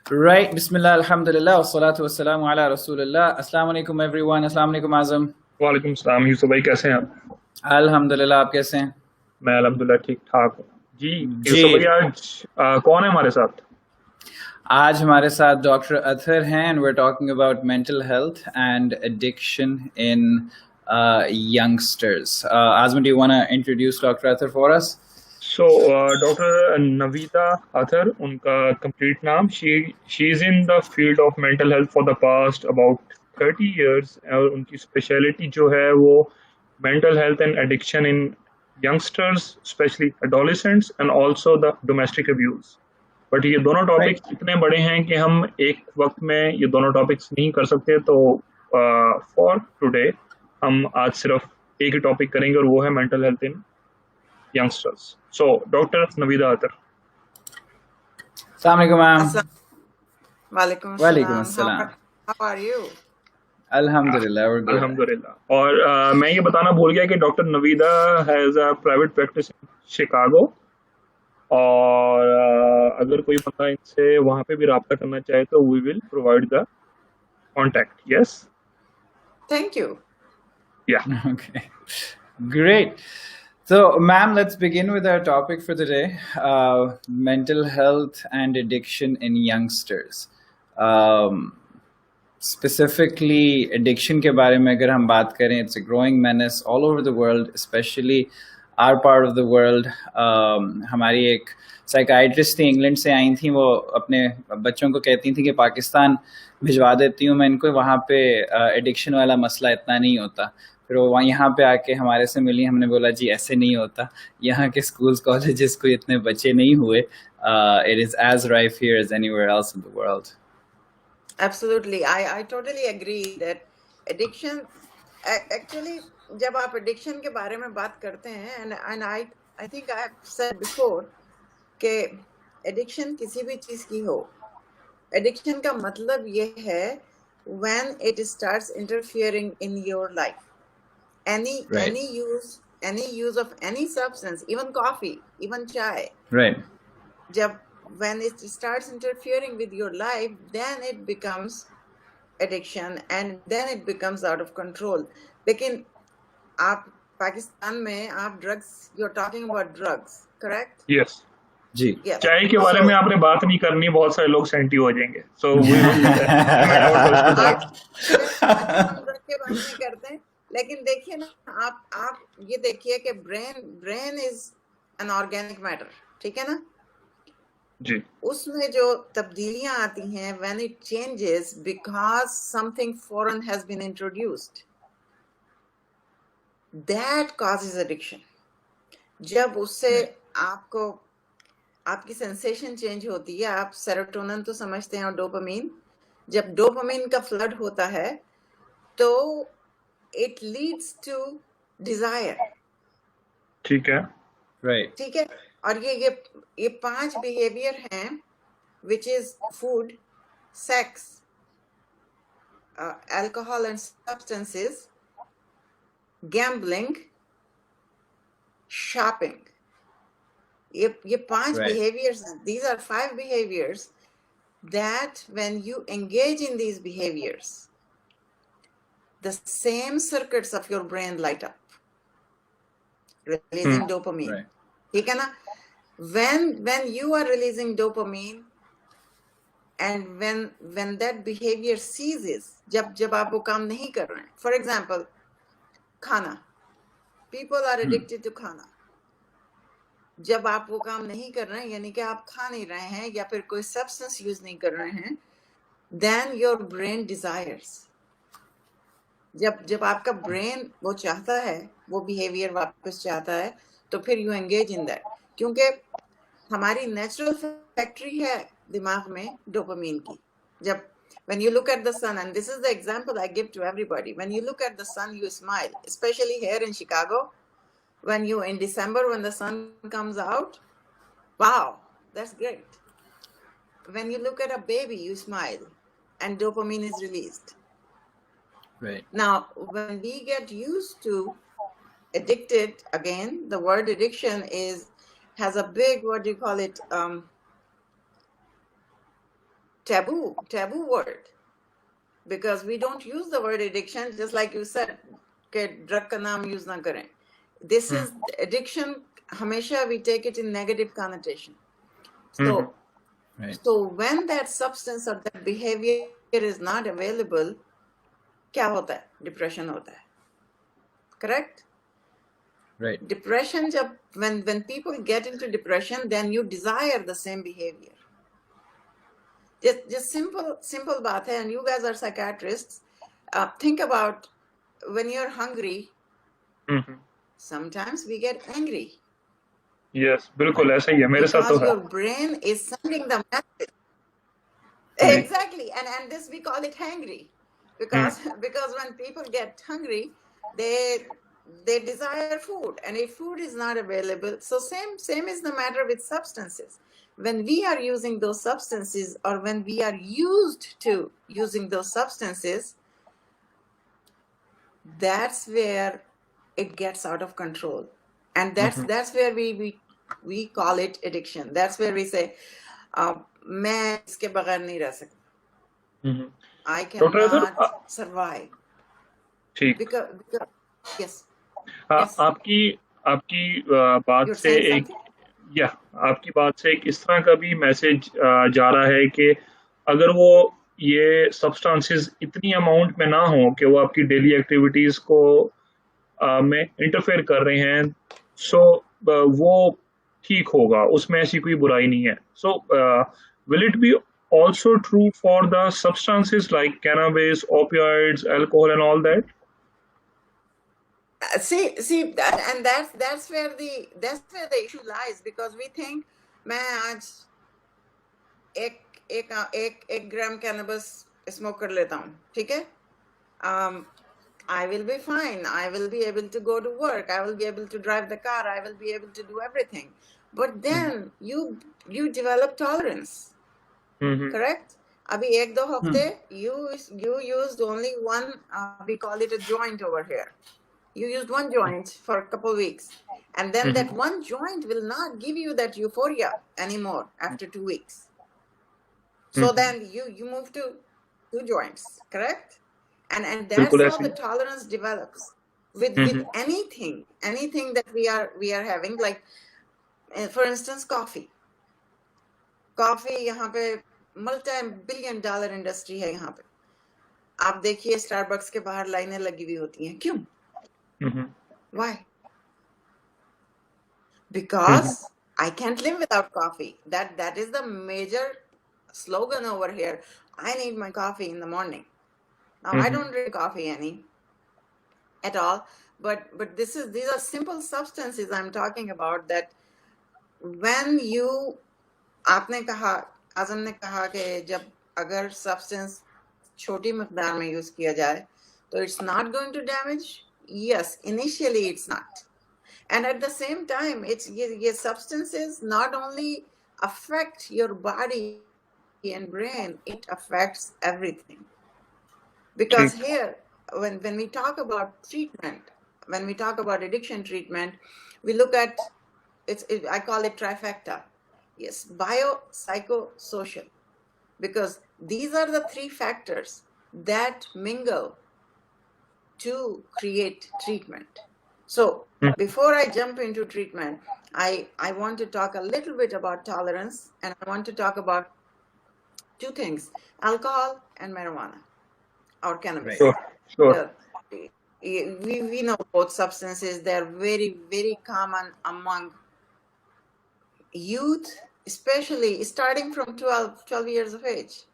Right, Bismillah, Alhamdulillah, wassalatu wassalamu ala Rasulillah. Assalamu alaikum everyone. Assalamu alaikum Azam. वालेकुम सलाम यूसुफ भाई, कैसे हैं आप? Alhamdulillah, आप कैसे हैं? मैं अल्हम्दुलिल्लाह ठीक ठाक हूँ जी। जी, यूसुफ भाई, आज कौन है हमारे साथ? आज हमारे साथ डॉक्टर अतहर हैं and we're talking about mental health and addiction in youngsters. Azam, do you want to introduce Dr. Athar for us? So doctor Naveeda Athar उनका कंप्लीट नाम। She is in the field of mental health for the past about 30 years, और उनकी speciality जो है वो mental health and addiction in youngsters, especially adolescents, and also the domestic abuse. But ये दोनों Right. Topics इतने बड़े हैं कि हम एक वक्त में ये दोनों टॉपिक्स नहीं कर सकते, तो फॉर टुडे हम आज सिर्फ एक ही टॉपिक करेंगे और वो है mental health in youngsters. So, Dr. Navida Atar. Assalamu alaikum, ma'am. Walaikum Walaikum assalam. assalam. How are you? Alhamdulillah, we're good. अल्हम्दुलिल्लाह। और मैं ये बताना भूल गया कि doctor Naveeda has a private practice in Chicago, और अगर कोई बंदा इनसे वहाँ पे भी रब्ता करना चाहे तो we will provide the contact. Yes, Thank you. या Okay, great. So, ma'am, let's begin with our topic for the day, mental health and addiction in youngsters. Specifically, addiction के बारे में अगर हम बात करें, it's a growing menace all over the world, especially our part of the world. हमारी एक psychiatrist थी, इंग्लैंड से आई थी, वो अपने बच्चों को कहती थी कि पाकिस्तान भिजवा देती हूँ मैं इनको, वहाँ पे एडिक्शन वाला मसला इतना नहीं होता। फिर वो वहाँ यहाँ पे आके हमारे से मिली, हमने बोला जी ऐसे नहीं होता, यहाँ के स्कूल्स कॉलेजेस को इतने बच्चे नहीं हुए। It is as rife here as anywhere else in the world. Absolutely. I totally agree that addiction actually जब आप addiction के बारे में बात करते हैं and I think I have said before कि addiction किसी भी चीज की हो, addiction का मतलब ये है when it starts interfering in your life. Right. Any use of any substance, even coffee, even chai, Right. when it starts interfering with your life, then it becomes addiction and then it becomes out of control. लेकिन आप पाकिस्तान में आप drugs, you're talking about drugs, correct? Yes. जी। Yes. चाय के बारे में आपने बात नहीं करनी, बहुत सारे लोग सेंटी हो जाएंगे। सो हम drug के बारे में करते हैं, लेकिन देखिए ना, आप ये देखिए कि brain is an organic matter, ठीक है ना? जी, उसमें जो तब्दीलियां आती हैं when it changes because something foreign has been introduced, that causes addiction. जब उससे आपको आपकी सेंसेशन चेंज होती है, आप सेरोटोनिन तो समझते हैं और डोपामीन, जब डोपामीन का फ्लड होता है तो it leads to desire. ठीक है। Right. ठीक है, और ये 5 बिहेवियर हैं which is food, sex, alcohol and substances, gambling, shopping. ये 5 Right. behaviors, these are 5 behaviors that when you engage in these behaviors, the same circuits of your brain light up, releasing dopamine. Right. ठीक है ना? When you are releasing dopamine and when that behavior ceases, जब आप वो काम नहीं कर रहे हैं, for example, खाना, people are addicted to खाना, जब आप वो काम नहीं कर रहे हैं, यानी कि आप खा नहीं रहे हैं या फिर कोई सब्सटेंस यूज नहीं कर रहे हैं, then your brain desires. जब आपका ब्रेन वो चाहता है, वो बिहेवियर वापस चाहता है, तो फिर यू एंगेज इन दैट, क्योंकि हमारी नेचुरल फैक्ट्री है दिमाग में डोपामीन की। जब when you look at the sun, and this is the example I give to everybody, when you look at the sun you smile, especially here in Chicago, when you in December when the sun comes out, wow, that's great. When you look at a baby you smile and dopamine is released. Right. Now, when we get used to addicted, again, the word addiction has a big, what do you call it, taboo word, because we don't use the word addiction, just like you said कि drug का नाम use ना करें. This is addiction. हमेशा we take it in negative connotation. So Right. so when that substance or that behavior is not available, क्या होता है? Depression होता है. Correct? Right. Depression, when people get into depression, then you desire the same behavior. Just simple baat hai, and you guys are psychiatrists. Think about when you're hungry, sometimes we get angry yes बिल्कुल ऐसा ही है मेरे साथ तो because है your brain is sending the message. Ji Exactly, and this we call it hangry, because when people get hungry, they desire food, and if food is not available, so same is the matter with substances. When we are using those substances, or when we are used to using those substances, that's where it gets out of control, and that's where we call it addiction. That's where we say मैं इसके बगैर नहीं रह सकता. I cannot survive. ठीक Because yes. हाँ Yes. आपकी बात You're से saying एक something? आपकी बात से एक इस तरह का भी मैसेज जा रहा है कि अगर वो ये सब्सटेंसेस इतनी अमाउंट में ना हो कि वो आपकी डेली एक्टिविटीज को में इंटरफेयर कर रहे हैं, सो वो ठीक होगा, उसमें ऐसी कोई बुराई नहीं है. So will it be also true for the substances like cannabis, opioids, alcohol and all that? See that, and that's where the issue lies, because we think मैं आज एक ग्राम कैनबस स्मोक कर लेता हूँ, ठीक है, I will be fine, I will be able to go to work, I will be able to drive the car, I will be able to do everything. But then you develop tolerance. Correct? Abhi 1-2 hafte you used only one, we call it a joint over here. You used one joint for a couple of weeks, and then that one joint will not give you that euphoria anymore after 2 weeks. So then you move to 2 joints, correct? And that's how the tolerance develops with anything that we are having, like for instance coffee यहाँ पे multi-billion dollar industry है. यहाँ पे आप देखिए Starbucks के बाहर लाइनें लगी हुई होती हैं. क्यों? Why? Because I can't live without coffee. That is the major slogan over here. I need my coffee in the morning. Now I don't drink coffee at all, but these are simple substances I'm talking about, that when you आपने कहा, आजम ने कहा कि जब अगर substance छोटी मकदार में यूज किया जाए तो it's not going to damage. Yes, initially it's not, and at the same time your substances not only affect your body and brain, it affects everything. Because here when we talk about treatment, when we talk about addiction treatment, we look at I call it trifecta. Yes, bio, psycho, social, because these are the 3 factors that mingle to create treatment. So before I jump into treatment, I want to talk a little bit about tolerance, and I want to talk about 2 things: alcohol and marijuana or cannabis. Sure. We know both substances. They're very, very common among youth, especially starting from 12 years of age.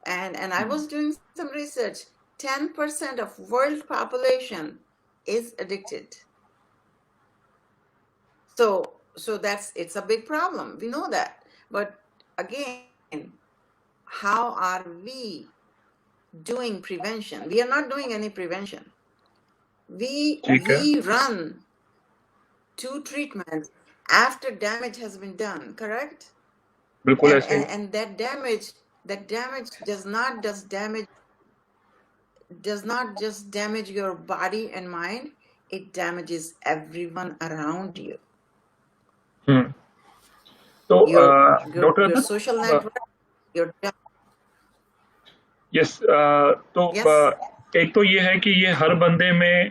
And I was doing some research. 10% of world population is addicted. So it's a big problem. We know that. But again, how are we doing prevention? We are not doing any prevention. We run to treatment after damage has been done, correct? And that damage does not just damage your body and mind, it damages everyone around you. So your social network, your yes तो yes एक तो ये है कि ये हर बंदे में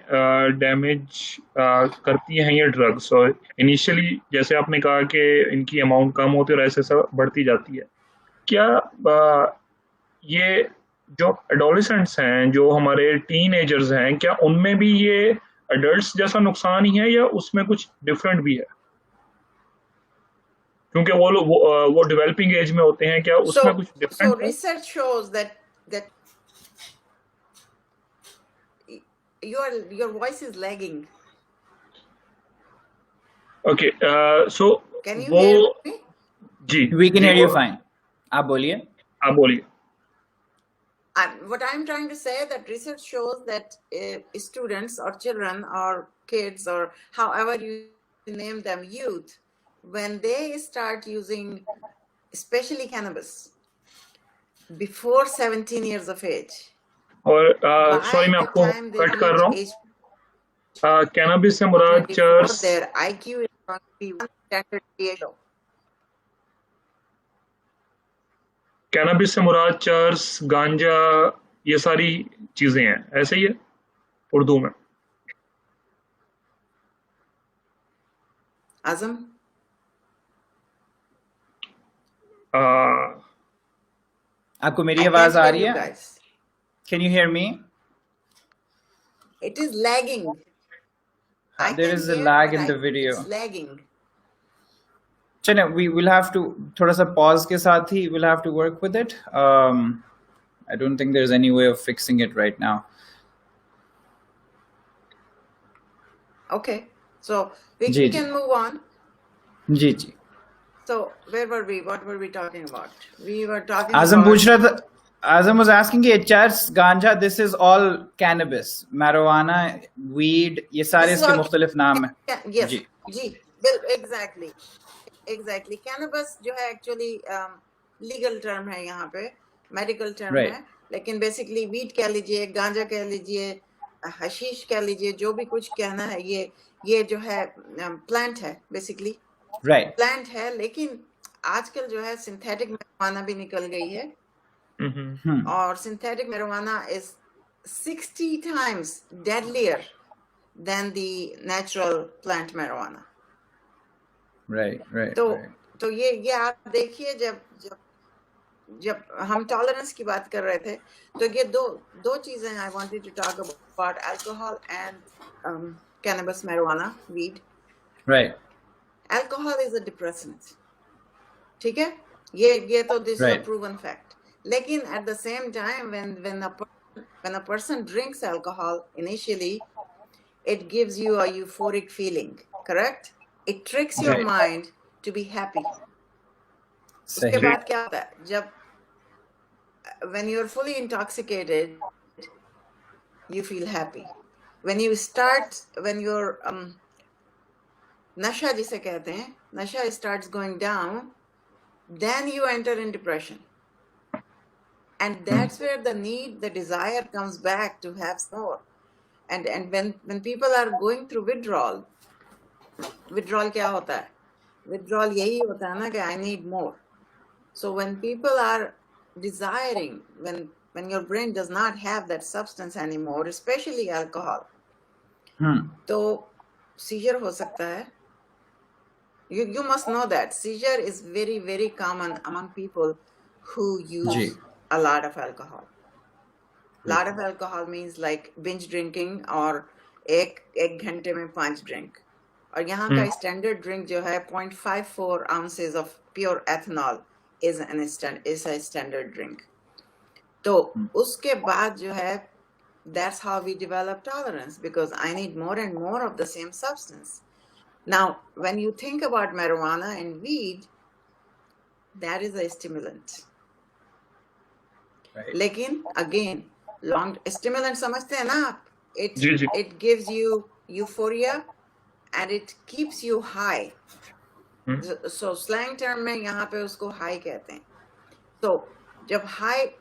damage करती हैं ये ड्रग्स, और इनिशियली जैसे आपने कहा कि इनकी अमाउंट कम होती है और ऐसे सब बढ़ती जाती है। क्या ये जो एडोलेसेंट्स हैं, जो हमारे टीनेजर्स हैं, क्या उनमें भी ये एडल्ट्स जैसा नुकसान ही है या उसमें कुछ डिफरेंट भी है? क्योंकि वो लोग वो डेवलपिंग एज में होते हैं, क्या उसमें कुछ so डिफरेंट है? research shows that your voice is lagging. Okay so Can you वो hear me? जी We can जी hear वो you fine. आप बोलिए. आप बोलिए। What I'm trying to say that research shows that students or children or kids or however you name them, youth, when they start using especially cannabis before 17 years of age, और sorry by मैं the आपको time they cut कर रहा reach हूँ। age cannabis से मुराद 24, cheers, their IQ is going to be 1 standard deviation. Cannabis से मुराद cheers, गांजा, ये सारी चीजें हैं, ऐसे ही है उर्दू में? Azam, आ, आपको मेरी I आवाज can't आ hear रही you है? guys. Can you hear me? It is lagging. I There can is a hear, lag but in the video. it's lagging. चलिए, we will have to थोड़ा सा pause के साथ ही we'll have to work with it. I don't think there's any way of fixing it right now. Okay, so we ji, can move on. Ji ji. So where were we? What were we talking about? We were talking Azam about पूछ रहा था. Azam was asking कि church, ganja, this is all cannabis, marijuana, weed, ये सारे this is इसके all मुख्तलिफ नाम हैं. yes, जी. exactly. Cannabis जो है actually legal term है यहाँ पे, medical term Right. है, लेकिन basically weed कह लीजिए, गांजा कह लीजिए, हशीश कह लीजिए, जो भी कुछ कहना है, ये जो है plant है basically. Right. प्लांट है, लेकिन आजकल जो है सिंथेटिक marijuana भी निकल गई है, और synthetic marijuana is 60 times deadlier than the natural plant marijuana. Right. तो ये आप देखिए, जब हम टॉलरेंस की बात कर रहे थे, तो ये दो चीजें I wanted to talk about, alcohol and cannabis marijuana, weed. Right. Alcohol is a depressant. ठीक है, ये तो this is a Right. proven fact. लेकिन at the same time, when a person drinks alcohol initially, it gives you a euphoric feeling, correct? It tricks your Right. mind to be happy. उसके सही. बाद क्या होता है, जब when you're fully intoxicated, you feel happy. When you're नशा जिसे कहते हैं, नशा starts going down, then you enter in depression. And that's where the desire comes back to have more. And when people are going through withdrawal क्या होता है? Withdrawal यही होता है ना कि I need more. So when people are desiring, when your brain does not have that substance anymore, especially alcohol, तो seizure हो सकता है. You must know that seizure is very, very common among people who use a lot of alcohol. Lot of alcohol means like binge drinking, और एक घंटे में 5 drink. और यहाँ का standard drink जो है 0.54 ounces of pure ethanol is a standard drink. तो उसके बाद जो है, that's how we develop tolerance, because I need more and more of the same substance. Now, when you think about marijuana and weed, that is a stimulant. Right. लेकिन again, long stimulant समझते हैं ना आप? जी। It gives you euphoria and it keeps you high. So slang term में यहाँ पे उसको high कहते हैं. So जब high,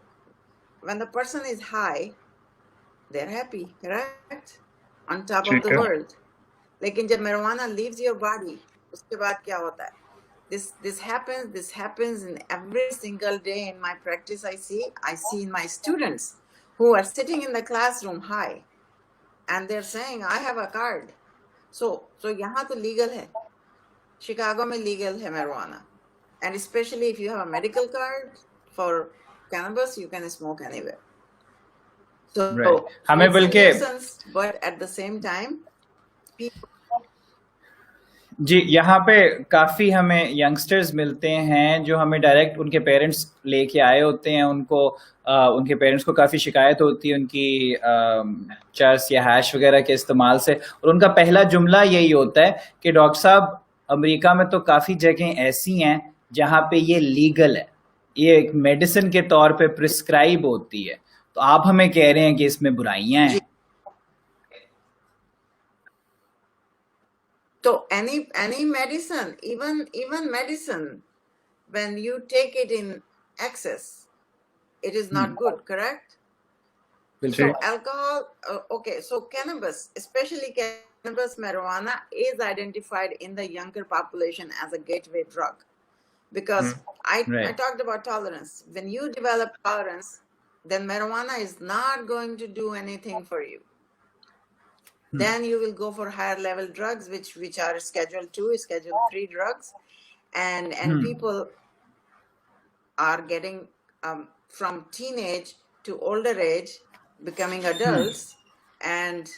when the person is high, they're happy, right? On top of the world. लेकिन जब marijuana leaves your body, उसके बाद क्या होता है? this happens in every single day in my practice. I see in my students who are sitting in the classroom high, and they're saying, I have a card. So यहाँ तो legal है, Chicago में legal है marijuana, and especially if you have a medical card for cannabis, you can smoke anywhere. So Right. हमें it's a बल्कि nuisance, but at the same time, people जी यहाँ पे काफ़ी हमें यंगस्टर्स मिलते हैं जो हमें डायरेक्ट उनके पेरेंट्स लेके आए होते हैं, उनके पेरेंट्स को काफ़ी शिकायत होती है उनकी चरस या हैश वगैरह के इस्तेमाल से, और उनका पहला जुमला यही होता है कि डॉक्टर साहब अमेरिका में तो काफ़ी जगह ऐसी हैं जहाँ पे ये लीगल है, ये एक मेडिसिन के तौर पे प्रिस्क्राइब होती है, तो आप हमें कह रहे हैं कि इसमें बुराइयां हैं। So any medicine, even medicine, when you take it in excess, it is not good, correct? So alcohol, okay, so cannabis, especially cannabis, marijuana is identified in the younger population as a gateway drug, because I talked about tolerance. When you develop tolerance, then marijuana is not going to do anything for you. Then you will go for higher level drugs, which are Schedule 2, Schedule 3 drugs, and people are getting from teenage to older age, becoming adults, and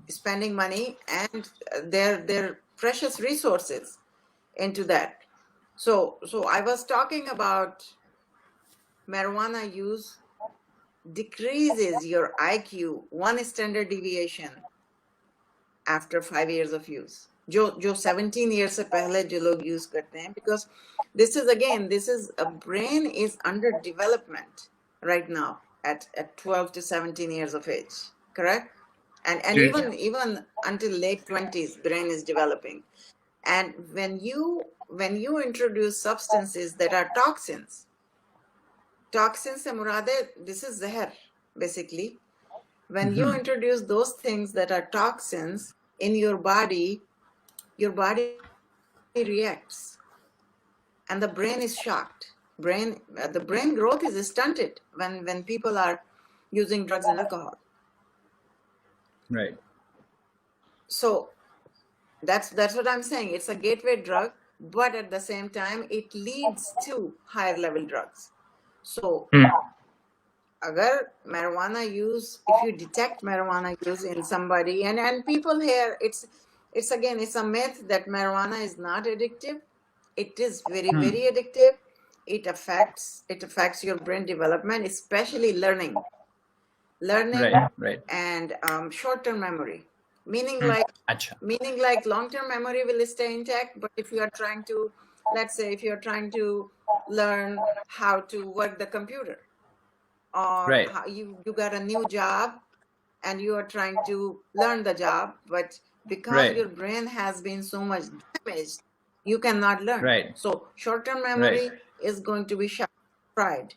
spending money and their precious resources into that. So I was talking about marijuana use decreases your IQ 1 standard deviation after 5 years of use. जो 17 years से पहले जो लोग use करते हैं, because this is a brain is under development right now at 12 to 17 years of age, correct? And even until late 20s, brain is developing. And when you introduce substances that are toxins से मुराद है, this is zahar basically. When you introduce those things that are toxins in your body reacts, and the brain is shocked. The brain growth is stunted when people are using drugs and alcohol. Right. So that's what I'm saying. It's a gateway drug, but at the same time, it leads to higher level drugs. So agar marijuana use, if you detect marijuana use in somebody, and people here, it's a myth that marijuana is not addictive. It is very, very addictive. It affects your brain development, especially learning, right. and short-term memory. Meaning like long-term memory will stay intact, but if you are trying to, let's say, if you're trying to learn how to work the computer, or how you got a new job and you are trying to learn the job, but because your brain has been so much damaged, you cannot learn. So short-term memory is going to be fried.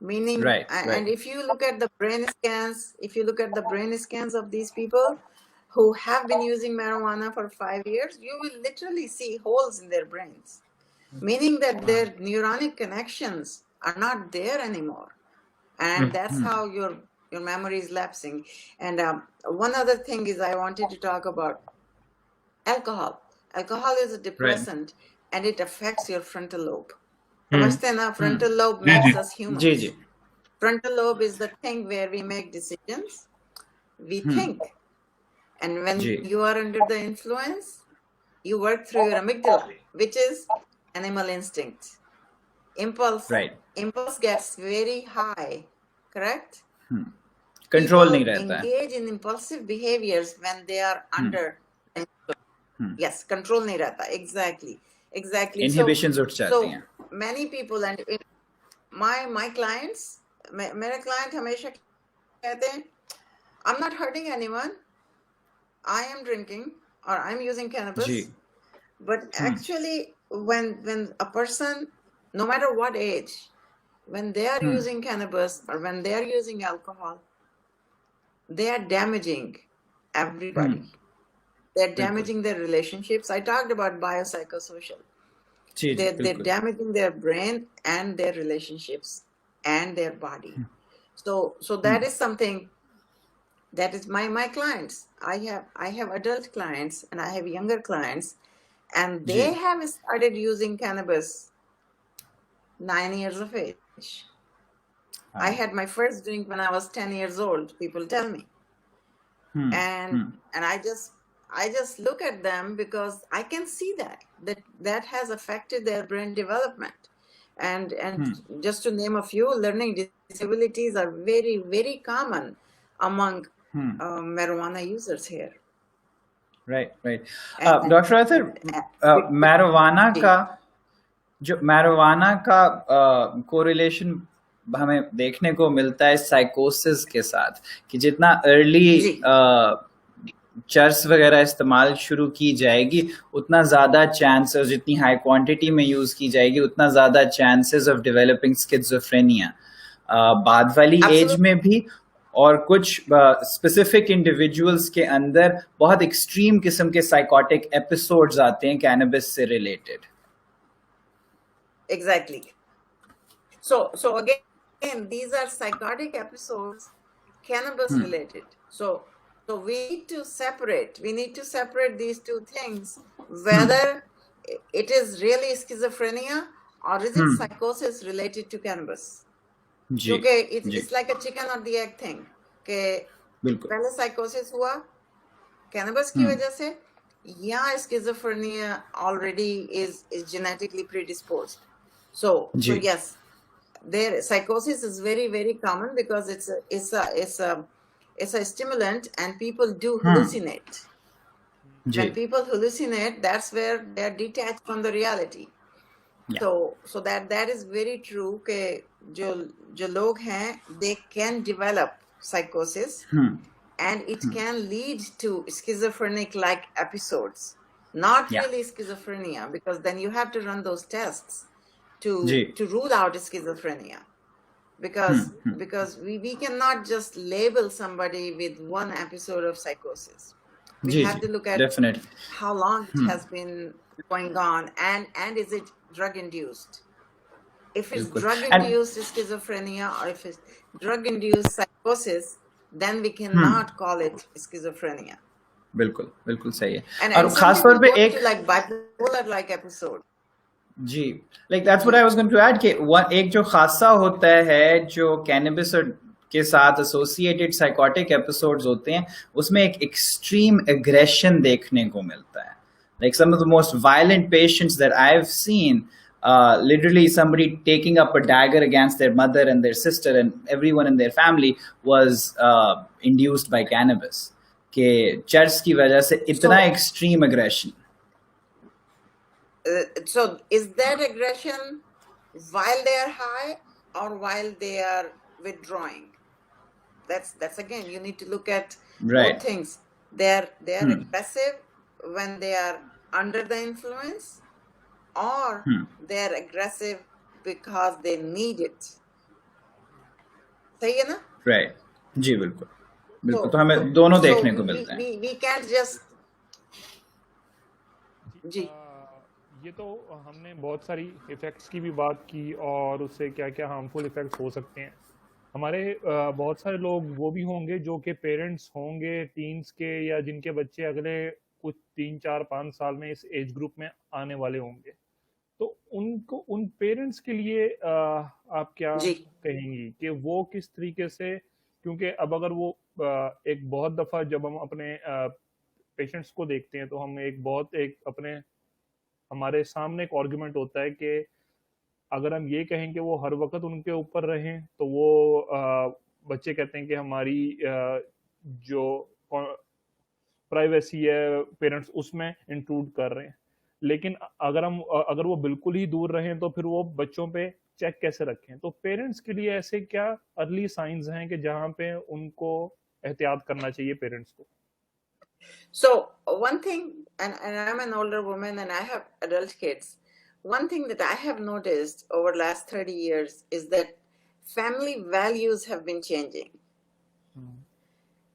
Meaning, and if you look at the brain scans of these people who have been using marijuana for 5 years, you will literally see holes in their brains, meaning that their neuronic connections are not there anymore. And that's how your memory is lapsing. And one other thing is I wanted to talk about alcohol. Alcohol is a depressant, and it affects your frontal lobe. Frontal lobe makes us humans. Frontal lobe is the thing where we make decisions, we think. And when you are under the influence, you work through your amygdala, which is animal instinct. Impulse gets very high, correct? Control नहीं रहता है. Engage in impulsive behaviors when they are under yes, control नहीं रहता. Exactly. Inhibitions उठ जाती हैं. So many people, and my clients, मेरे client हमेशा कहते हैं, I'm not hurting anyone. I am drinking or I'm using cannabis. But actually, when a person, no matter what age, when they are using cannabis or when they are using alcohol, they are damaging everybody. They're damaging their relationships. I talked about biopsychosocial. Ji ji They're बिल्कुल damaging their brain and their relationships and their body. So that is something that is my clients. I have adult clients and I have younger clients, and जी they have started using cannabis 9 years of age. I had my first drink when I was 10 years old, people tell me. And I just look at them because I can see that has affected their brain development. And just to name a few, learning disabilities are very, very common among marijuana users here. Right And doctor Athar marijuana जी का जो marijuana का correlation हमें देखने को मिलता है साइकोसिस के साथ कि जितना अर्ली जी चर्स वगैरह इस्तेमाल शुरू की जाएगी उतना ज़्यादा चांसेस, जितनी हाई क्वांटिटी में यूज़ की जाएगी उतना ज़्यादा चांसेस ऑफ डेवलपिंग स्किज़ोफ्रेनिया बाद वाली एज Absolutely. में भी, और कुछ स्पेसिफिक इंडिविजुअल्स के अंदर बहुत एक्सट्रीम किस्म के साइकोटिक एपिसोड्स आते हैं कैनबिस से related. Exactly. So again, these are psychotic episodes, cannabis related. So we need to separate. We need to separate these two things. Whether it is really schizophrenia or is it psychosis related to cannabis? जी Okay, जी it's like a chicken or the egg thing. के बिल्कुल पहले psychosis हुआ cannabis की वजह से, या schizophrenia already is genetically predisposed. So ji yes, their psychosis is very, very common because it's a stimulant and people do hallucinate. Ji When people hallucinate, that's where they're detached from the reality. Yeah. So that is very true कि जो लोग हैं, they can develop psychosis and it can lead to schizophrenic like episodes. Not Yeah. really schizophrenia, because then you have to run those tests जी to rule out schizophrenia, because we cannot just label somebody with one episode of psychosis. We जी have to जी look at definitely how long it has been going on and is it drug induced. If it's बिल्कुल drug and induced schizophrenia or if it's drug induced psychosis, then we cannot call it schizophrenia. बिल्कुल बिल्कुल सही है. And और some खास people तौर पे go एक into like bipolar like episode. जी like that's what I was going to add कि एक जो खासा होता है जो कैनबिस के साथ एसोसिएटेड साइकोटिक एपिसोड्स होते हैं उसमें एक एक्सट्रीम एग्रेशन देखने को मिलता है. Like some of the most violent patients that I have seen, literally somebody taking up a dagger against their mother and their sister and everyone in their family was induced by cannabis. कि church की वजह से इतना extreme aggression. So is that aggression while they are high or while they are withdrawing? That's again, you need to look at Right. both things. They are aggressive when they are under the influence, or they are aggressive because they need it. सही है ना? Right. जी बिल्कुल बिल्कुल. तो हमें दोनों देखने को मिलते हैं. We can't just जी ये तो हमने बहुत सारी इफ़ेक्ट्स की भी बात की और उससे क्या क्या हार्मफुल इफ़ेक्ट्स हो सकते हैं. हमारे बहुत सारे लोग वो भी होंगे जो कि पेरेंट्स होंगे टीन्स के, या जिनके बच्चे अगले कुछ 3, 4, 5 साल में इस एज ग्रुप में आने वाले होंगे. तो उनको, उन पेरेंट्स के लिए आप क्या कहेंगी कि वो किस तरीके से, क्योंकि अब अगर वो एक बहुत दफ़ा जब हम अपने पेशेंट्स को देखते हैं तो हम एक अपने हमारे सामने एक आर्गुमेंट होता है कि अगर हम ये कहें कि वो हर वक्त उनके ऊपर रहें तो वो बच्चे कहते हैं कि हमारी जो प्राइवेसी है पेरेंट्स उसमें इंट्रूड कर रहे हैं. लेकिन अगर वो बिल्कुल ही दूर रहें तो फिर वो बच्चों पे चेक कैसे रखें. तो पेरेंट्स के लिए ऐसे क्या अर्ली साइंस हैं कि जहाँ पे उनको एहतियात करना चाहिए पेरेंट्स को? So one thing, and I'm an older woman and I have adult kids. One thing that I have noticed over the last 30 years is that family values have been changing.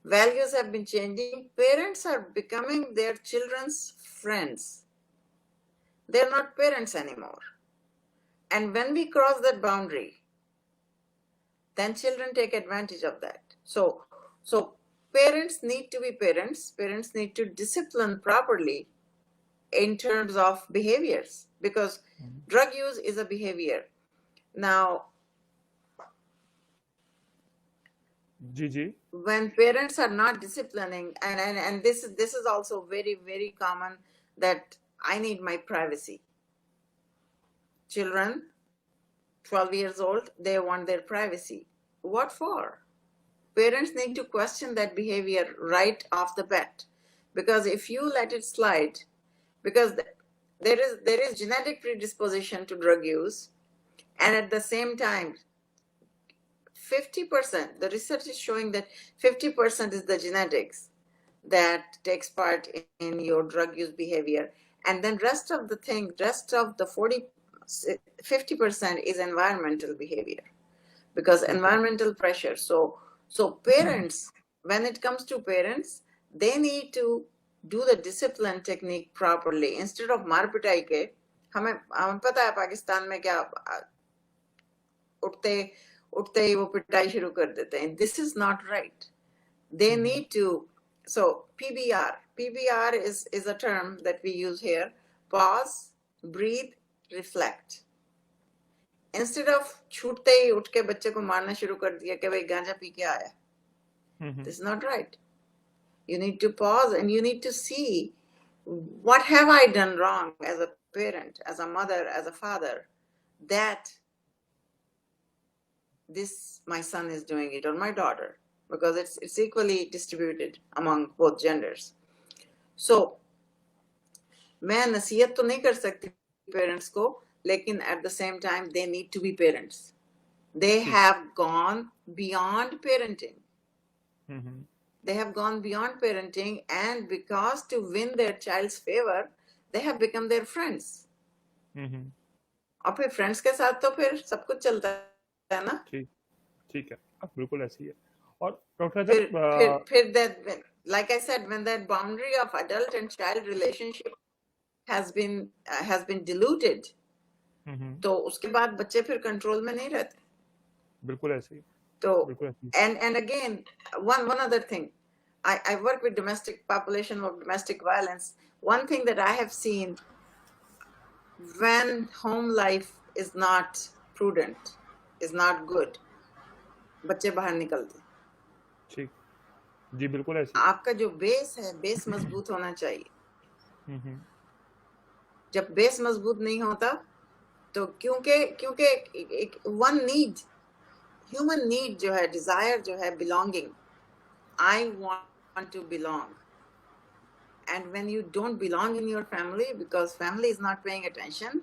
Values have been changing. Parents are becoming their children's friends. they're not parents anymore. And when we cross that boundary, then children take advantage of that. So parents need to be parents. Parents need to discipline properly in terms of behaviors, because drug use is a behavior. Now, when parents are not disciplining, and this is also very, very common, that I need my privacy. Children, 12 years old, they want their privacy. What for? Parents need to question that behavior right off the bat, because if you let it slide, because there is genetic predisposition to drug use, and at the same time 50%, the research is showing that 50% is the genetics that takes part in your drug use behavior, and then rest of the 50% is environmental behavior, because environmental pressure. So parents, when it comes to parents, they need to do the discipline technique properly. Instead of मार पिटाई के, हमें पता है पाकिस्तान में क्या उठते ही वो पिटाई शुरू कर देते हैं. This is not right. They need to. So PBR is a term that we use here. Pause, breathe, reflect. Instead of छूटते ही उठ के बच्चे को मारना शुरू कर दिया कि भाई गांजा पी के आया. This is not right. You need to pause and you need to see, what have I done wrong as a parent, as a mother, as a father, that this my son is doing it, or my daughter, because it's equally distributed among both genders. So मैं नसीहत तो नहीं कर सकती parents को, लेकिन at the same time they need to be parents. They have gone beyond parenting. They have gone beyond parenting, and because to win their child's favor, they have become their friends. और फिर friends के साथ तो फिर सब कुछ चलता है ना. ठीक है, बिल्कुल ऐसी है. और डॉक्टर फिर that, like I said, when that boundary of adult and child relationship has been diluted, तो उसके बाद बच्चे फिर कंट्रोल में नहीं रहते. बिल्कुल ऐसे ही. So, and again, one other thing, I work with population of domestic violence. One thing that I have seen, when home life is not prudent, is not good, बच्चे बाहर निकलते. ठीक, जी बिल्कुल ऐसे. आपका जो बेस है, बेस मजबूत होना चाहिए. जब बेस मजबूत नहीं होता, तो क्योंकि one need, human need जो है, desire जो है, belonging. I want to belong. And when you don't belong in your family because family is not paying attention,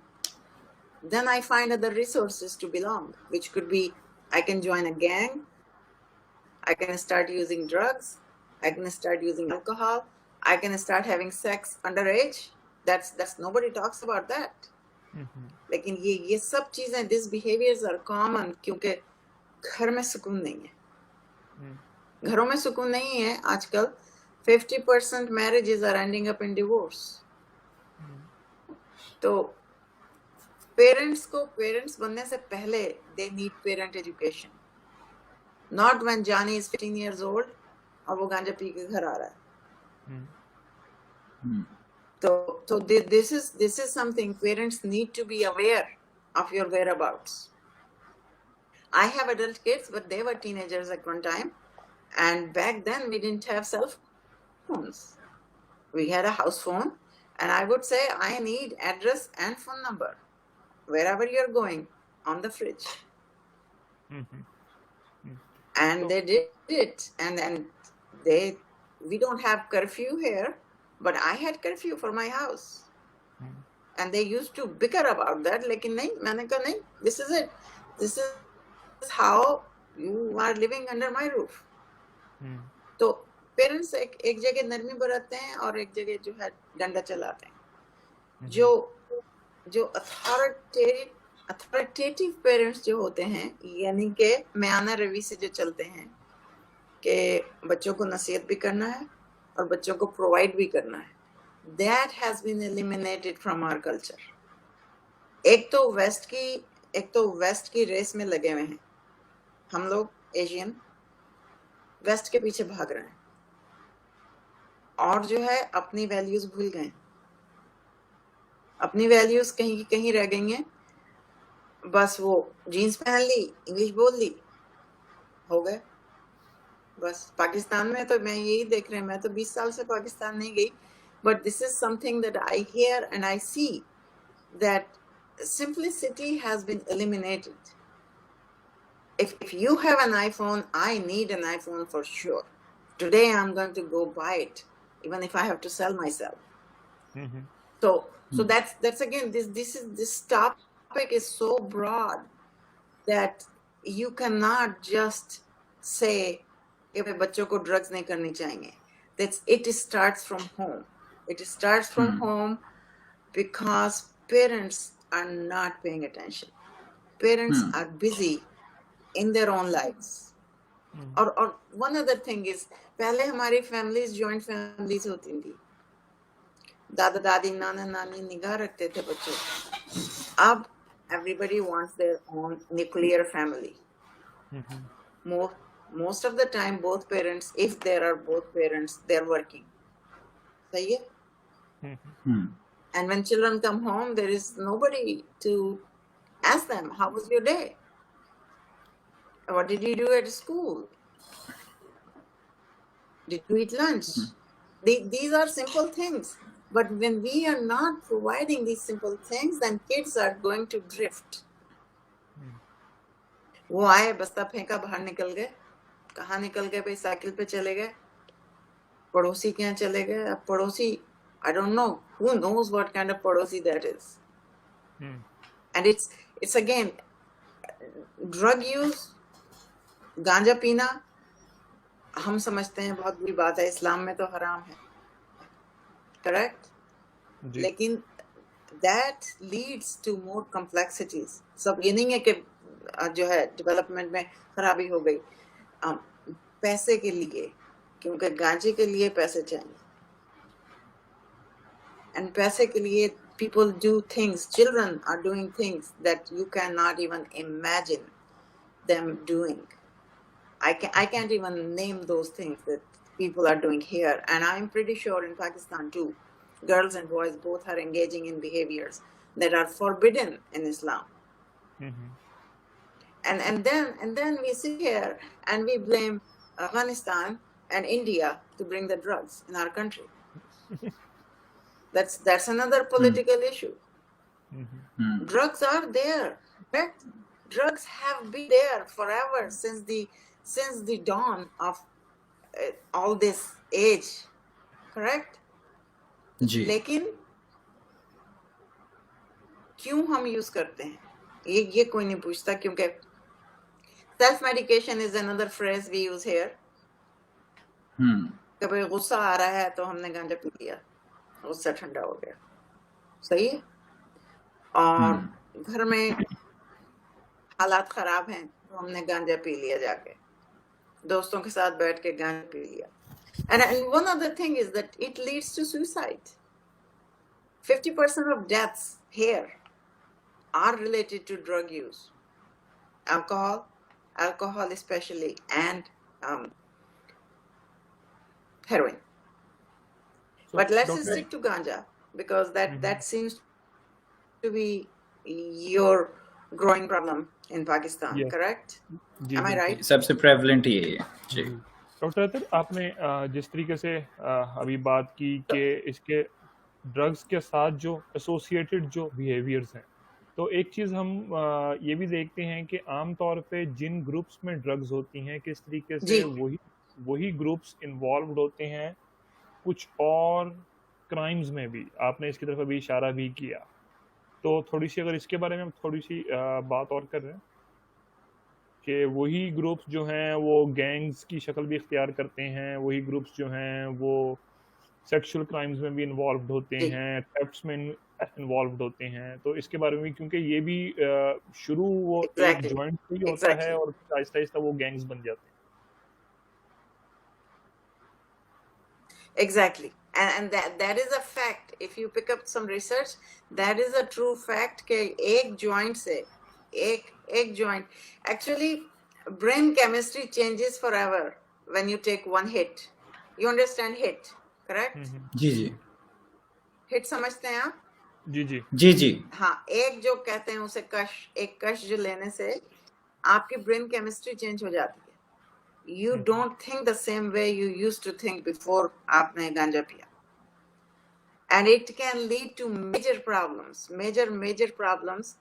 then I find other resources to belong, which could be, I can join a gang, I can start using drugs, I can start using alcohol, I can start having sex underage. That's nobody talks about that. लेकिन ये सब चीजें, these behaviors are common, क्योंकि घर में सुकून नहीं है. घरों में सुकून नहीं है आजकल. 50% marriages are ending up in divorce. तो parents को parents बनने से पहले they need parent education. Not when Johnny is 15 years old और वो गांजा पी के घर आ रहा है. So this is something parents need to be aware of your whereabouts. I have adult kids, but they were teenagers at one time, and back then we didn't have cell phones. We had a house phone, and I would say, I need address and phone number wherever you're going on the fridge. And they did it, and then we don't have curfew here, but I had curfew for my house. And they used to bicker about that, लेकिन नहीं, मैंने कहा नहीं, this is it. This is how you are living under my roof. तो parents एक जगह नरमी बरतते हैं और एक जगह जो है डंडा चलाते हैं. जो अथॉरिटेटिव पेरेंट्स जो होते हैं, यानी कि म्याना रवि से जो चलते हैं कि बच्चों को नसीहत भी करना है और बच्चों को प्रोवाइड भी करना है, that has been eliminated from our culture. एक तो वेस्ट की रेस में लगे हुए हैं हम लोग, एशियन वेस्ट के पीछे भाग रहे हैं और जो है अपनी वैल्यूज भूल गए, अपनी वैल्यूज कहीं की कहीं रह गई हैं। बस वो जीन्स पहन ली, इंग्लिश बोल ली, हो गए। बस पाकिस्तान में तो मैं यही देख रहे हैं, मैं तो 20 साल से पाकिस्तान नहीं गई, but this is something that I hear and I see that simplicity has been eliminated. If you have an iPhone, I need an iPhone for sure. Today I'm going to go buy it, even if I have to sell myself. So that's again, this topic is so broad that you cannot just say कि भाई बच्चों को drugs नहीं करनी चाहिए. It starts from home. It starts from home because parents are not paying attention. Parents are busy in their own lives. और one other thing is, पहले हमारी families joint families होती थी, दादा दादी नाना नानी निगाह रखते थे बच्चों पर. अब everybody wants their own nuclear family. Most of the time both parents, if there are both parents, they're working. सही है? And when children come home, there is nobody to ask them, how was your day? What did you do at school? Did you eat lunch? These are simple things. But when we are not providing these simple things, then kids are going to drift. वो आए, बस्ता फेंका, बाहर निकल गए. कहाँ निकल गए भाई? साइकिल पे चले गए, पड़ोसी के यहाँ चले गए. अब पड़ोसी, I don't know, who knows what kind of पड़ोसी that is. And it's again, drug use, गांजा पीना हम समझते हैं बहुत बुरी बात है, इस्लाम में तो हराम है, करेक्ट? लेकिन that leads to more complexities. सब ये नहीं है कि जो है डेवलपमेंट में खराबी हो गई पैसे के लिए, क्योंकि गांजे के लिए पैसे चाहिए, and पैसे के लिए people do things, children are doing things that you cannot even imagine them doing. I can't even name those things that people are doing here, and I'm pretty sure in Pakistan too, girls and boys both are engaging in behaviors that are forbidden in Islam. And then we sit here and we blame Afghanistan and India to bring the drugs in our country. That's another political issue. Drugs are there, correct? Drugs have been there forever since the dawn of all this age, correct? जी. लेकिन क्यों हम use करते हैं ये कोई नहीं पूछता, क्योंकि self medication is another phrase we use here. कभी गुस्सा आ रहा है तो हमने गांजा पी लिया, गुस्सा ठंडा हो गया, सही है. और घर में हालात खराब हैं तो हमने गांजा पी लिया, जाके दोस्तों के साथ बैठ के गांजा पी लिया. And one other thing is that it leads to suicide. 50% of deaths here are related to drug use, alcohol especially, and heroin. So, but let's stick to ganja because that seems to be your growing problem in Pakistan, correct? Am I right? सबसे prevalent ही है जी. Doctor अतर, आपने जिस तरीके से अभी बात की कि इसके ड्रग्स के साथ जो एसोसिएटेड जो बिहेवियर्स हैं, तो एक चीज़ हम ये भी देखते हैं कि आम तौर पे जिन ग्रुप्स में ड्रग्स होती हैं किस तरीके से वही ग्रुप्स इन्वॉल्व्ड होते हैं कुछ और क्राइम्स में भी. आपने इसकी तरफ अभी इशारा भी किया, तो थोड़ी सी अगर इसके बारे में हम थोड़ी सी बात और कर रहे हैं कि वही ग्रुप्स जो हैं वो गैंग्स की शक्ल भी इख्तियार करते हैं, वही ग्रुप्स जो हैं वो सेक्सुअल क्राइम्स में भी इन्वॉल्व्ड होते हैं, थेफ्ट्स में इन्वॉल्व्ड होते हैं. तो इसके बारे में, क्योंकि ये भी शुरू वो एक जॉइंट से ही होता है और आहिस्ता आहिस्ता वो गैंग्स बन जाते हैं. Exactly. and that is a fact. If you pick up some research, that is a true fact कि एक joint से एक joint, actually brain chemistry changes forever when you take one hit. You understand hit, correct? Ji ji Hit समझते हैं आप? जी जी जी जी हाँ, एक जो कहते हैं उसे कश, एक कश जो लेने से आपकी ब्रेन केमिस्ट्री चेंज हो जाती है. You don't think the same way you used to think before आपने गांजा पिया. And it can lead to major problems, major problems,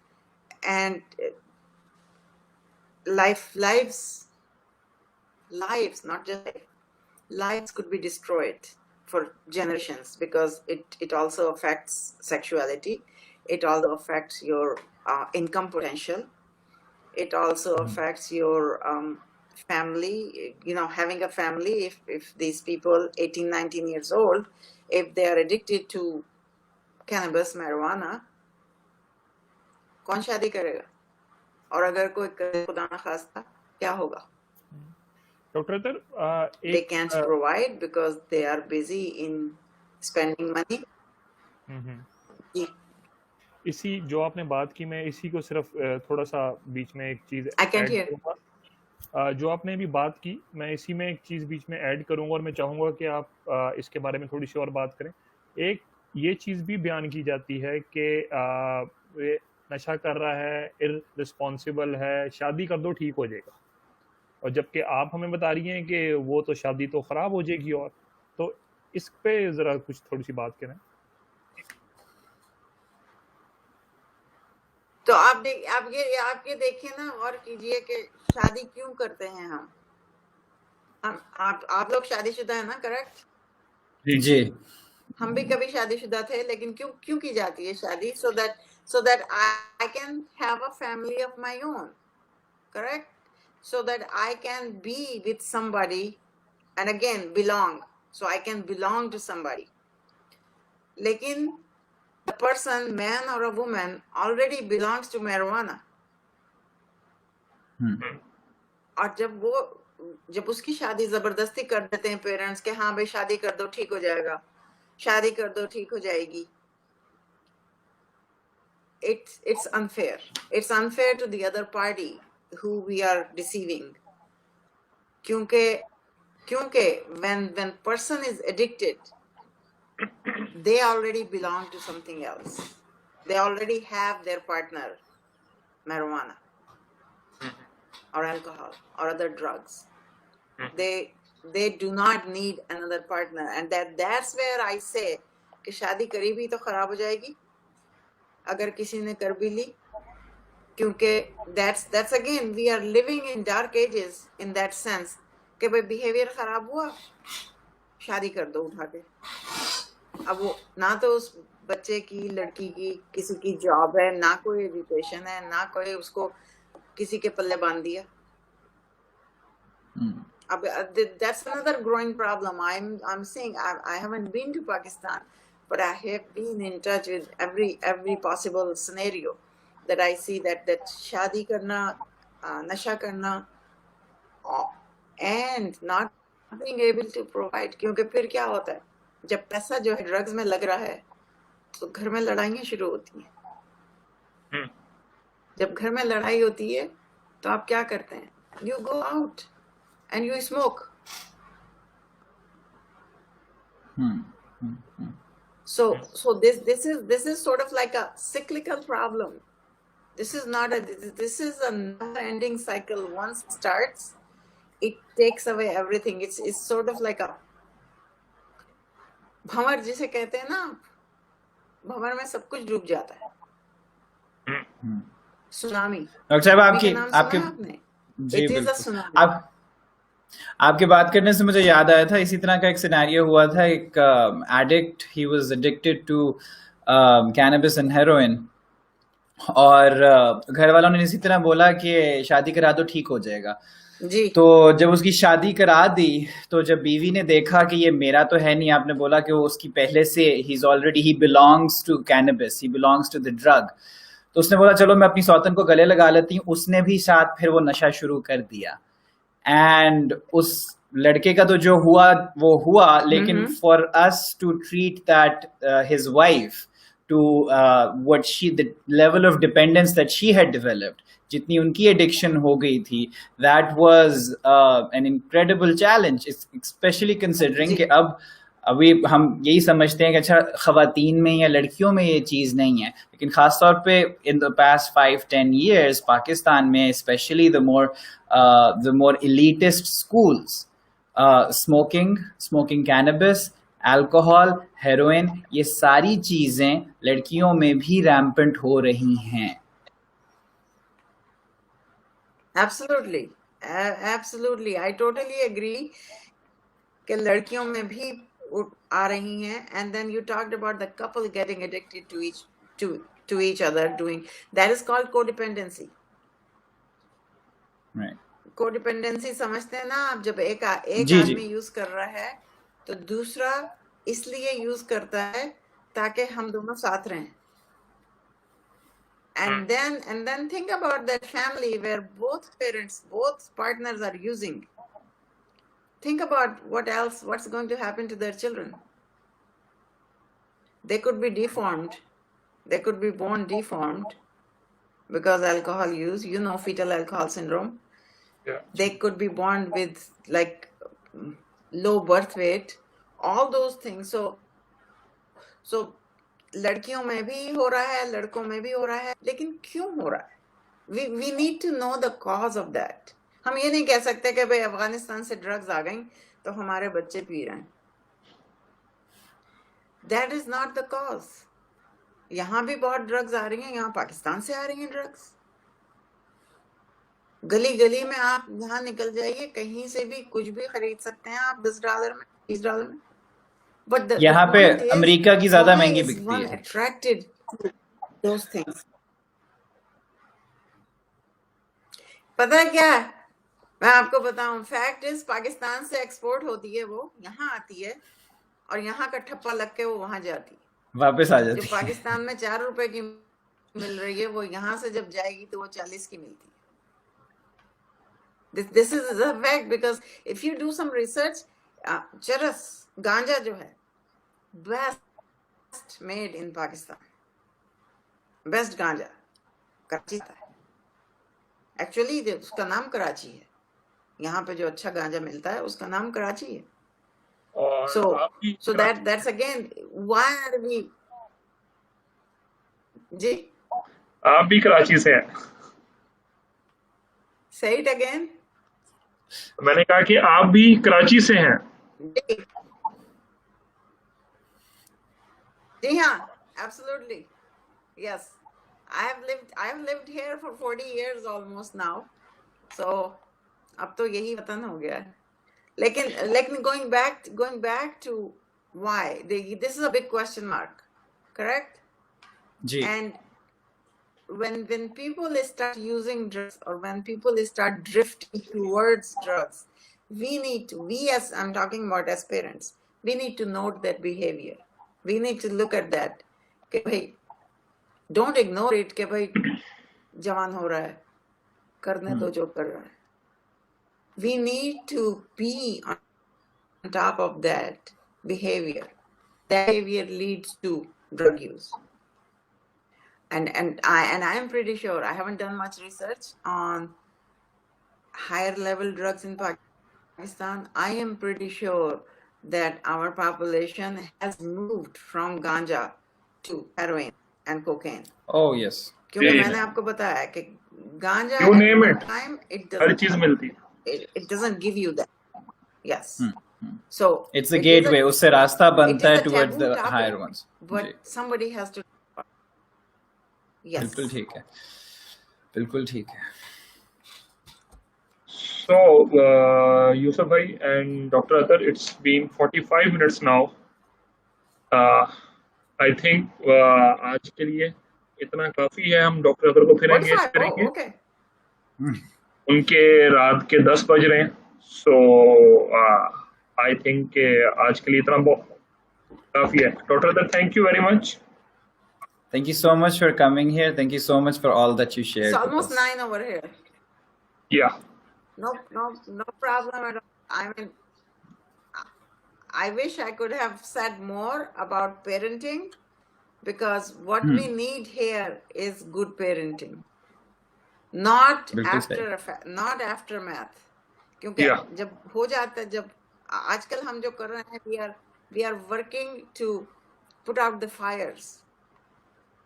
and lives, not just lives could be destroyed for generations, because it also affects sexuality. It also affects your income potential. It also affects your family, having a family. If these people 18, 19 years old, if they are addicted to cannabis, marijuana, कौन शादी करेगा? और अगर कोई करे खुदा ना खास्ता, क्या होगा? Doctor sir They can't provide because they are busy in spending money. जी. इसी जो आपने बात की, मैं इसी को सिर्फ थोड़ा सा बीच में एक चीज I can't ऐड hear. करूंगा. जो आपने अभी बात की, मैं इसी में एक चीज बीच में ऐड करूंगा और मैं चाहूंगा कि आप इसके बारे में थोड़ी सी और बात करें. एक ये चीज भी बयान की जाती है कि ये नशा कर रहा है, इररिस्पॉन्सिबल है, शादी कर दो ठीक हो जाएगा. और जबकि आप हमें बता रही हैं कि वो तो शादी तो खराब हो जाएगी. और तो इस पे जरा कुछ थोड़ी सी बात करें. तो आप ये देखिए ना, और कीजिए कि शादी क्यों करते हैं हम आप लोग शादीशुदा है ना, करेक्ट? जी हम भी कभी शादीशुदा थे, लेकिन क्यों की जाती है शादी? so that I can have a family of my own, correct? So that I can be with somebody and again belong, so I can belong to somebody. लेकिन the person, man or a woman, already belongs to marijuana. और जब उसकी शादी जबरदस्ती कर देते हैं parents के, हाँ भाई शादी कर दो ठीक हो जाएगा, शादी कर दो ठीक हो जाएगी, it's unfair. It's unfair to the other party who we are deceiving. क्योंकि when person is addicted, they already belong to something else. They already have their partner, marijuana or alcohol or other drugs. They do not need another partner, and that's where I say कि शादी करी भी तो खराब हो जाएगी अगर किसी ने कर भी ली, क्योंकि that's again we are living in dark ages in that sense कि भाई बिहेवियर खराब हुआ, शादी कर दो उठा के. अब वो ना तो उस बच्चे की, लड़की की, किसी की जॉब है, ना कोई एजुकेशन है, ना कोई उसको किसी के पल्ले बांध दिया. अब that's another growing problem. I'm saying I haven't been to Pakistan, but I have been in touch with every possible scenario that I see that शादी करना, नशा करना, and not being able to provide. क्योंकि फिर क्या होता है, जब पैसा जो है ड्रग्स में लग रहा है तो घर में लड़ाइयाँ शुरू होती हैं. जब घर में लड़ाई होती है तो आप क्या करते हैं? You go out and you smoke. So this is sort of like a cyclical problem. This is a never-ending cycle. Once it starts, it takes away everything. It's sort of like a भंवर जिसे कहते हैं ना, भंवर में सब कुछ डूब जाता है. सुनामी. डॉक्टर साहब आपके जी बिल्कुल. आपके बात करने से मुझे याद आया था, इसी तरह का एक सिनेरियो हुआ था. एक addict, he was addicted to cannabis and heroin, और घर वालों ने इसी तरह बोला कि शादी करा दो ठीक हो जाएगा जी. तो जब उसकी शादी करा दी, तो जब बीवी ने देखा कि ये मेरा तो है नहीं, आपने बोला कि वो उसकी पहले से ही belongs to cannabis, he belongs to the drug, तो उसने बोला चलो मैं अपनी सौतन को गले लगा लेती हूँ. उसने भी साथ फिर वो नशा शुरू कर दिया, एंड लड़के का तो जो हुआ वो हुआ, लेकिन for us to treat that his wife to what she the level of dependence that she had developed, जितनी उनकी एडिक्शन हो गई थी, that was an incredible challenge, especially considering कि अब अभी हम यही समझते हैं कि अच्छा खवातीन में या लड़कियों में ये चीज़ नहीं है, लेकिन ख़ास तौर पे in the past 5-10 years Pakistan में especially the more elitist schools, smoking cannabis, alcohol, heroin, ये सारी चीज़ें लड़कियों में भी रैम्पेंट हो रही हैं. Absolutely, I totally agree कि लड़कियों में भी आ रही हैं. And then you talked about the couple getting addicted to each other, doing that is called codependency. Right. Codependency समझते हैं ना आप? जब एक आदमी यूज कर रहा है तो दूसरा इसलिए यूज करता है ताकि हम दोनों साथ रहें. And then think about that family where both parents, both partners are using. Think about what's going to happen to their children. They could be deformed. They could be born deformed because alcohol use, fetal alcohol syndrome. Yeah. They could be born with like low birth weight, all those things. So लड़कियों में भी हो रहा है, लड़कों में भी हो रहा है, लेकिन क्यों हो रहा है? We need to know the cause of that. हम ये नहीं कह सकते कि भाई अफगानिस्तान से ड्रग्स आ गई तो हमारे बच्चे पी रहे हैं. That is not the cause. यहाँ भी बहुत ड्रग्स आ रही हैं, यहाँ पाकिस्तान से आ रही हैं ड्रग्स. गली गली में आप यहाँ निकल जाइए, कहीं से भी कुछ भी खरीद सकते हैं आप $10 में, $20 में. But यहाँ पे अमेरिका की ज्यादा महंगी बिकती है. Attracted to those things. पता है क्या? मैं आपको बताऊं, फैक्ट इज पाकिस्तान से एक्सपोर्ट होती है, वो यहाँ आती है और यहाँ का ठप्पा लग के वो वहां जाती है, वापस आ जाती है. जो पाकिस्तान में 4 रुपए की मिल रही है, वो यहाँ से जब जाएगी तो वो 40 की मिलती है. This is the fact, because if you do some research, चरस गांजा जो है best made in Pakistan, best गांजा कराची का है. एक्चुअली उसका नाम कराची है. यहाँ पे जो अच्छा गांजा मिलता है उसका नाम कराची है. So that's again why are we. जी आप भी कराची से हैं? Say it again. मैंने कहा कि आप भी कराची से हैं? जी हाँ, absolutely, yes. I have lived here for 40 years almost now. So अब तो यही वतन हो गया है. लेकिन going back to why this is a big question mark, correct? Ji. And when people start using drugs, or when people start drifting towards drugs, we as I'm talking about as parents, we need to note that behavior. We need to look at that. कि भाई don't ignore it कि भाई जवान हो रहा है, करने दो जो कर रहा है. We need to be on top of that behavior. That behavior leads to drug use. And I am pretty sure, I haven't done much research on higher level drugs in Pakistan. I am pretty sure that our population has moved from ganja to heroin and cocaine. Oh yes. क्योंकि मैंने आपको बताया कि गांजा You name it. time हर चीज मिलती है. it doesn't give you that. Yes. So it's a gateway. उससे रास्ता बनता है towards the topic, higher ones. But somebody has to. Yes. बिल्कुल ठीक है. बिल्कुल ठीक है. So Yusuf bhai and Dr. Athar, it's been 45 minutes now. I think आज के लिए इतना काफी है. हम डॉक्टर अतर को फिर एंगेज करेंगे. Okay. उनके रात के 10 बज रहे हैं. So I think आज के लिए इतना बहुत काफी है. Doctor Athar, thank you very much. Thank you so much for coming here. Thank you so much for all that you shared. It's almost 9 over here. Yeah. No problem at all. I mean, I wish I could have said more about parenting, because what we need here is good parenting, not बिल्कुल सही not aftermath. क्योंकि Yeah. जब हो जाता है, जब आजकल हम जो कर रहे हैं, we are working to put out the fires,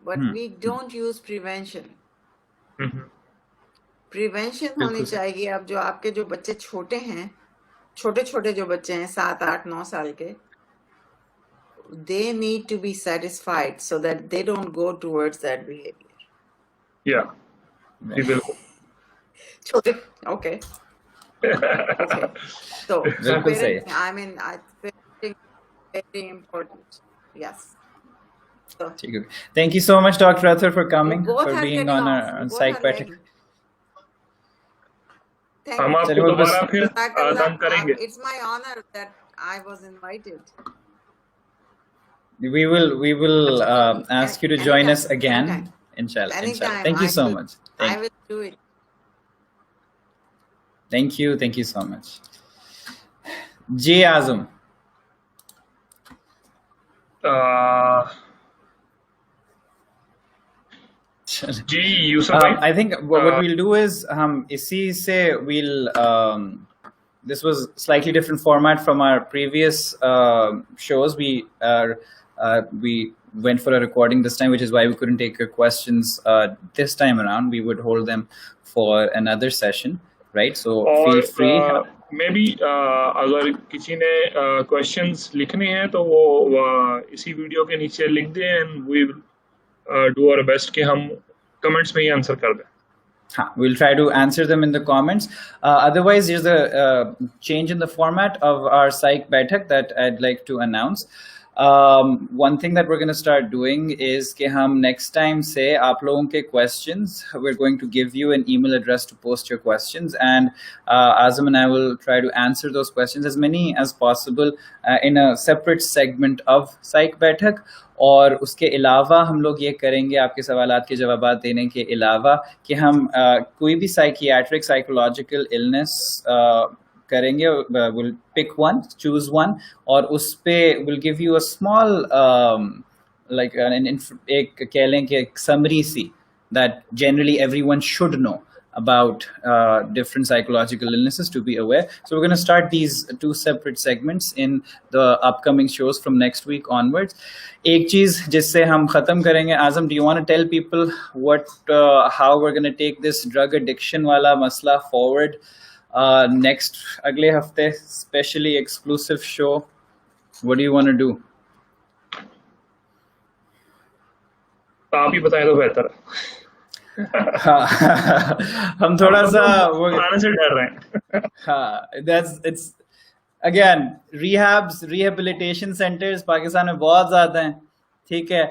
but we don't use prevention. Prevention होनी बिल्कुल सही चाहिए. अब जो आपके जो बच्चे छोटे हैं, छोटे जो बच्चे हैं 7, 8, 9 साल के, they need to be satisfied so that they don't go towards that behavior. Yeah. जी बिल्कुल. छोटे, okay. Okay. So बिल्कुल सही parenting, I mean, parenting is very important. Yes. So ठीक है. Thank you so much, Dr. Athar, for coming, both for are being getting on off. our Both Psych are Baithak. lagging. Thank हम you. आपको चलिए वो बस दोबारा फिर Jazakallah. आदान करेंगे. It's my honor that I was invited. we will ask you to join us again, Anytime. inshallah. Anytime. Thank you so will- much. I will do it. Thank you so much. J Azam. जी यूसुफ भाई. I think what we'll do is इसी से we'll this was slightly different format from our previous shows. We went for a recording this time, which is why we couldn't take your questions this time around. We would hold them for another session, right? So feel free. Maybe अगर किसी ने questions लिखने हैं तो वो इसी video के नीचे लिख दें, and we will do our best कि हम comments में ही answer कर दें. We'll try to answer them in the comments. Otherwise, there's a change in the format of our Psych Baithak that I'd like to announce. One thing that we're going to start doing is कि हम next time से आप लोगों के questions, we're going to give you an email address to post your questions, and Azam and I will try to answer those questions, as many as possible, in a separate segment of Psych Baithak. और उसके अलावा हम लोग ये करेंगे, आपके सवालात के जवाबात देने के अलावा, कि हम कोई भी साइकियाट्रिक साइकोलॉजिकल इलनेस करेंगे, will pick one, choose one, और उस पे will give you a small like एक कह लें कि समरी सी that generally everyone should know about different psychological illnesses to be aware. So we're going to start these 2 separate segments in the upcoming shows from next week onwards. एक चीज जिससे हम खत्म करेंगे, Azam, do you want to tell people how we're going to take this drug addiction वाला मसला forward next अगले हफ्ते, specially exclusive show? What do you want to do? आप ही बताएं तो बेहतर है. हम थोड़ा सा वो बनाने से डर रहे हैं. हाँ, it's again rehabilitation centers Pakistan में बहुत ज्यादा हैं, ठीक है.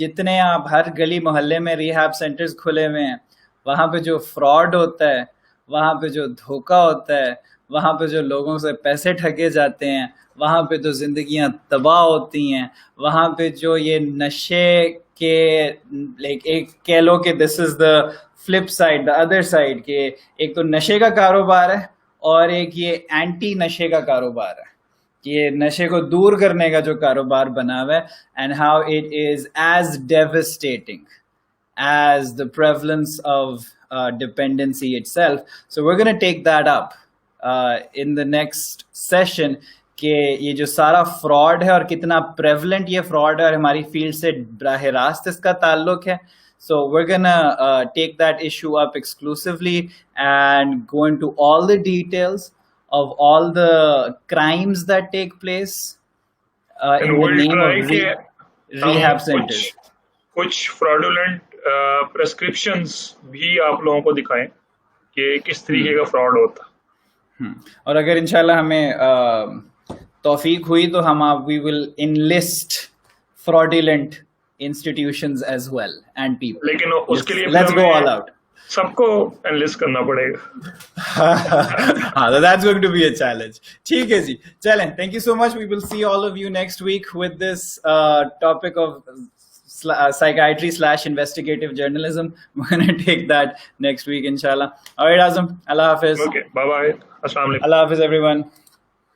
जितने आप हर गली मोहल्ले में रिहैब सेंटर्स खुले हुए हैं, वहाँ पे जो फ्रॉड होता है, वहाँ पे जो धोखा होता है, वहाँ पे जो लोगों से पैसे ठगे जाते हैं, वहाँ पे तो जिंदगियां तबाह होती हैं, वहाँ पे जो ये नशे के लाइक एक कह लो कि this is the flip side, the other side, के एक तो नशे का कारोबार है और एक ये एंटी नशे का कारोबार है, कि ये नशे को दूर करने का जो कारोबार बना हुआ है, and how it is as devastating as the prevalence of dependency itself. So we're going to take that up in the next session, कि ये जो सारा फ्रॉड है और कितना prevalent ये फ्रॉड है और हमारी फील्ड से बराह रास्त इसका ताल्लुक है. So we're gonna take that issue up exclusively and go into all the details of all the crimes that take place in the name of rehab centers. कुछ fraudulent prescriptions भी आप लोगों को दिखाएं कि किस तरीके का फ्रॉड होता. और अगर इंशाल्लाह हमें तौफीक हुई तो हम we will enlist fraudulent institutions as well and people. लेकिन उसके लिए let's go all out. सबको एनलिस्ट करना पड़ेगा. हाँ, that's going to be a challenge. ठीक है जी, चलें. Thank you so much. We will see all of you next week with this topic of psychiatry / investigative journalism. We're going to take that next week, inshallah. All right, Azam. Allah Hafiz. Okay, bye bye. Assalamu alaikum. Allah Hafiz, everyone.